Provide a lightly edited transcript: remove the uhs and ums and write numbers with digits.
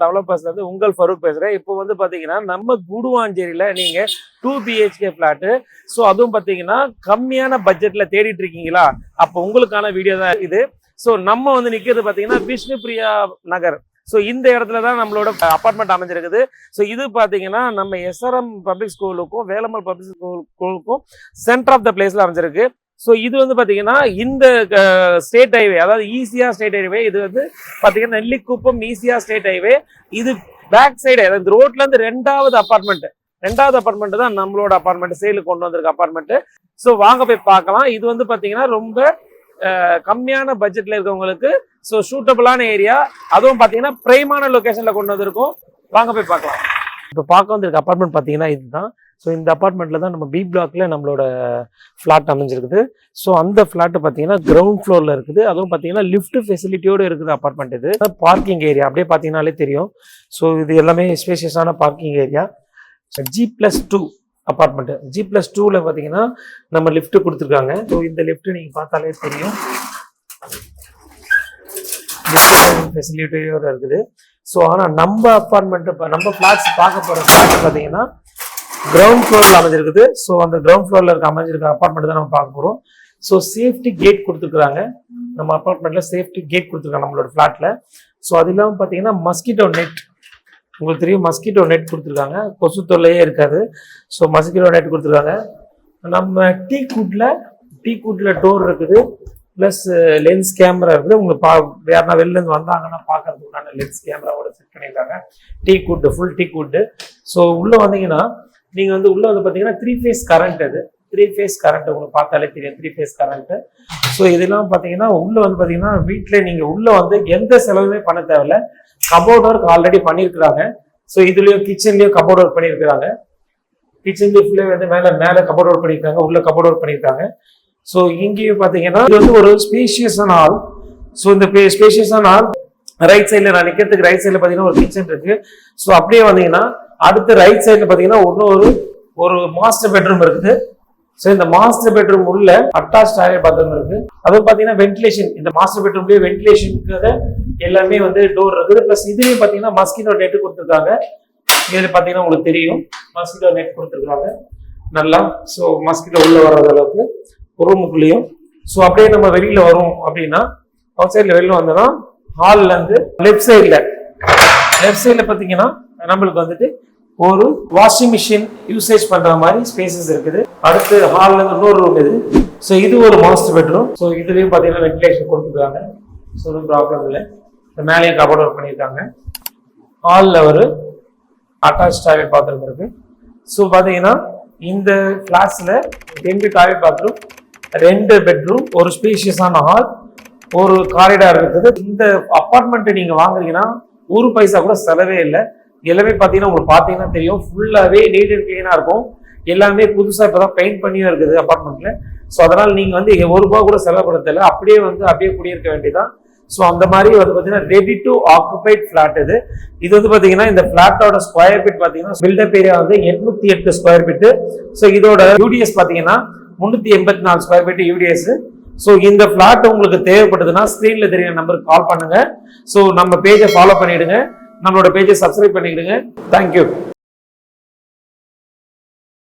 டெவலப்பர்ஸ்ல இருந்து உங்கள் ஃபரூக் பேசுறேன். இப்போ வந்து பாத்தீங்கன்னா நம்ம கூடுவாஞ்சேரியில நீங்க 2 BHK பிளாட், ஸோ அதுவும் பாத்தீங்கன்னா கம்மியான பட்ஜெட்ல தேடிட்டு இருக்கீங்களா? அப்போ உங்களுக்கான வீடியோ தான் இது. ஸோ நம்ம வந்து நிக்கிறது பாத்தீங்கன்னா விஷ்ணு பிரியா நகர். ஸோ இந்த இடத்துல தான் நம்மளோட அபார்ட்மெண்ட் அமைஞ்சிருக்குது. ஸோ இது பாத்தீங்கன்னா நம்ம SRM பப்ளிக் ஸ்கூலுக்கும் வேலம்மாள் பப்ளிக் ஸ்கூலுக்கும் சென்டர் ஆஃப் த பிளேஸ்ல அமைஞ்சிருக்கு. ஸோ இது வந்து பாத்தீங்கன்னா இந்த ஸ்டேட் ஹைவே, அதாவது ஈசியா ஸ்டேட் ஹைவே, இது வந்து பாத்தீங்கன்னா நெல்லிக்குப்பம் ஈசியா ஸ்டேட் ஹைவே. இது பேக் சைடு இந்த ரோட்ல இருந்து ரெண்டாவது அபார்ட்மெண்ட் தான் நம்மளோட அபார்ட்மெண்ட், சேலுக்கு கொண்டு வந்திருக்க அபார்ட்மெண்ட். ஸோ வாங்க போய் பார்க்கலாம். இது வந்து பாத்தீங்கன்னா ரொம்ப கம்மியான பட்ஜெட்ல இருக்கவங்களுக்கு ஸோ சூட்டபிளான ஏரியா, அதுவும் பாத்தீங்கன்னா பிரைமான லொகேஷன்ல கொண்டு வந்திருக்கோம். வாங்க போய் பார்க்கலாம். இப்போ பார்க்க வந்திருக்க அபார்ட்மெண்ட் பாத்தீங்கன்னா இதுதான். ஸோ இந்த அபார்ட்மெண்ட்ல தான் நம்ம பி பிளாக்ல நம்மளோட ஃபிளாட் அமைஞ்சிருக்குது. ஸோ அந்த ஃபிளாட் பார்த்தீங்கன்னா கிரவுண்ட் ஃப்ளோர்ல இருக்குது. அதுவும் பார்த்தீங்கன்னா லிஃப்ட் ஃபெசிலிட்டியோடு இருக்குது அபார்ட்மெண்ட். இது பார்க்கிங் ஏரியா அப்படியே பார்த்தீங்கன்னாலே தெரியும். ஸோ இது எல்லாமே ஸ்பேஷியஸான பார்க்கிங் ஏரியா. G+2 apartment. G+2ல பார்த்தீங்கன்னா நம்ம லிஃப்ட் கொடுத்துருக்காங்க. ஸோ இந்த லிஃப்ட் நீங்க பார்த்தாலே தெரியும், ஃபெசிலிட்டியோட இருக்குது. ஸோ ஆனால் நம்ம அபார்ட்மெண்ட், நம்ம ஃபிளாட்ஸ் பார்க்க போற ஃபிளாட் பார்த்தீங்கன்னா கிரவுண்ட் ஃப்ளோர்ல அமைஞ்சிருக்குது. ஸோ அந்த கிரவுண்ட் ஃப்ளோர்ல அமைஞ்சிருக்க அபார்ட்மெண்ட் தான் நம்ம பார்க்க போறோம். ஸோ சேஃப்டி கேட் கொடுத்துருக்காங்க நம்ம அபார்ட்மெண்ட்ல, சேஃப்டி கேட் கொடுத்துருக்காங்க நம்மளோட ஃபிளாட்ல. ஸோ அது இல்லாமல் பார்த்தீங்கன்னா மஸ்கிட்டோ நெட், உங்களுக்கு தெரியும் மஸ்கிட்டோ நெட் கொடுத்துருக்காங்க, கொசு தொல்லையே இருக்காது. ஸோ மஸ்கிட்டோ நெட் கொடுத்துருக்காங்க. நம்ம டீ கூட்ல டோர் இருக்குது, பிளஸ் லென்ஸ் கேமரா இருக்குது. உங்களுக்கு யாருன்னா வெளில இருந்து வந்தாங்கன்னா பார்க்கறதுக்குண்டான லென்ஸ் கேமராவோட செட் பண்ணியிருக்காங்க. ஃபுல் டீ கூட்டு. ஸோ உள்ள வந்தீங்கன்னா நீங்க வந்து உள்ள வந்து பாத்தீங்கன்னா 3 phase கரண்ட். அது 3 phase கரண்ட் உங்களுக்கு பார்த்தாலே தெரியும், 3 phase கரண்ட். ஸோ இதெல்லாம் பாத்தீங்கன்னா உள்ள வந்து பாத்தீங்கன்னா வீட்டுல நீங்க உள்ள வந்து எந்த செலவுமே பண்ண தேவையில்ல. கபோர்ட் ஒர்க் ஆல்ரெடி பண்ணிருக்கிறாங்க. ஸோ இதுலயும் கிச்சன்லயும் கபோர்ட் ஒர்க் பண்ணிருக்கிறாங்க. கிச்சன்லயும் ஃபுல்லா வந்து மேல கபோர்ட் ஒர்க் பண்ணிருக்காங்க, உள்ள கபோர்ட் ஒர்க் பண்ணிருக்காங்க. ஸோ இங்கேயும் பாத்தீங்கன்னா இது வந்து ஒரு ஸ்பேஷியஸான ஹால். ஸோ இந்த ஸ்பேஷியஸான ஹால் ரைட் சைட்ல நான் நிக்கிறதுக்கு ரைட் சைட்ல பாத்தீங்கன்னா ஒரு கிச்சன் இருக்கு. ஸோ அப்படியே வந்தீங்கன்னா அடுத்து ரைட் சைட்ல பாத்தீங்கன்னா ஒரு மாஸ்டர் பெட்ரூம் இருக்குது. ஸோ இந்த மாஸ்டர் பெட்ரூம் உள்ள அட்டாச் டாய்லெட் பாத்ரூம் இருக்கு. அதுவும் பாத்தீங்கன்னா வென்டிலேஷன், இந்த மாஸ்டர் பெட்ரூம்லயே வென்டிலேஷனுக்காக எல்லாமே வந்து டோர் இருக்குது. பிளஸ் இதுலயே பாத்தீங்கன்னா மஸ்கிட்டோ நெட் கொடுத்துருக்காங்க. இதுல பாத்தீங்கன்னா உங்களுக்கு தெரியும் மஸ்கிட்டோ நெட் கொடுத்துருக்காங்க நல்லா. ஸோ மஸ்கிட்டோ உள்ள வர்றது அளவுக்கு ரூமுக்குள்ளேயும். ஸோ அப்படியே நம்ம வெளியில வரும் அப்படின்னா அவுட் சைட்ல வெளியில வந்தோம்னா ஹால்ல இருந்து லெஃப்ட் சைட்ல பாத்தீங்கன்னா நம்மளுக்கு வந்துட்டு ஒரு வாஷிங் மிஷின் யூசேஜ் பண்ற மாதிரி ஸ்பேசஸ் இருக்குது. அடுத்து ஹால்ல இருந்து இன்னொரு ரூம் இது. ஸோ இது ஒரு மாஸ்டர் பெட்ரூம். ஸோ இதுலயும் பாத்தீங்கன்னா வென்டிலேஷன் கொடுத்துருக்காங்க. ஸோ ஒன்றும் ப்ராப்ளம் இல்லை. மேலேயும் கபோர்ட் ஒர்க் பண்ணியிருக்காங்க. ஹால்ல ஒரு அட்டாச் டாய்லெட் பாத்ரூம் இருக்கு. ஸோ பாத்தீங்கன்னா இந்த கிளாஸ்ல 2 டாய்லெட் பாத்ரூம், 2 பெட்ரூம், ஒரு ஸ்பேஷியஸான ஹால், ஒரு காரிடார் இருக்குது. இந்த அபார்ட்மெண்ட் நீங்க வாங்குறீங்கன்னா ஒரு பைசா கூட செலவே இல்லை. எல்லாமே பாத்தீங்கன்னா உங்களுக்கு பாத்தீங்கன்னா தெரியும், ஃபுல்லாவே நீட் அண்ட் கிளீனா இருக்கும். எல்லாமே புதுசா இப்பதான் பெயிண்ட் பண்ணியும் இருக்குது அபார்ட்மெண்ட்ல. ஸோ அதனால நீங்க வந்து ₹1 கூட செலவுபட தேவை, அப்படியே குடியிருக்க வேண்டியதான். ஸோ அந்த மாதிரி வந்து பாத்தீங்கன்னா ரெடி டு ஆக்குபைட் பிளாட் இது. இது வந்து பாத்தீங்கன்னா இந்த பிளாட்டோட ஸ்கொயர் ஃபீட் பாத்தீங்கன்னா பில்டப் ஏரியா வந்து 808 ஸ்கொயர் ஃபீட். ஸோ இதோட யூடிஎஸ் பாத்தீங்கன்னா 384 ஸ்கொயர் ஃபீட் யூடிஎஸ். ஸோ இந்த பிளாட் உங்களுக்கு தேவைப்படுதுன்னா ஸ்கிரீன்ல தெரியுற நம்பருக்கு கால் பண்ணுங்க. ஸோ நம்ம பேஜை ஃபாலோ பண்ணிடுங்க, நம்மளோட பேஜை சப்ஸ்கிரைப் பண்ணிடுங்க. தேங்க்யூ.